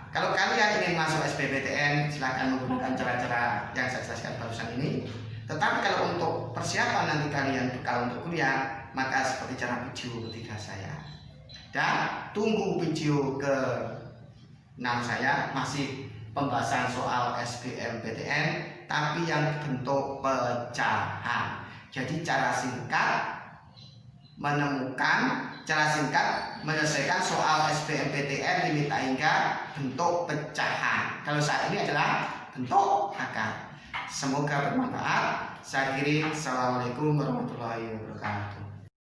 Kalau kalian ingin masuk SBMPTN, silahkan menggunakan cara-cara yang saya jelaskan barusan ini. Tetapi kalau untuk persiapan nanti kalian bekal untuk kuliah, maka seperti cara video ketiga saya. Dan tunggu video ke-6 saya, masih pembahasan soal SBMPTN, tapi yang bentuk pecahan. Jadi cara singkat menyelesaikan soal SBMPTN limit tak hingga bentuk pecahan. Kalau saat ini adalah bentuk akar. Semoga bermanfaat. Saya akhiri. Assalamualaikum warahmatullahi wabarakatuh.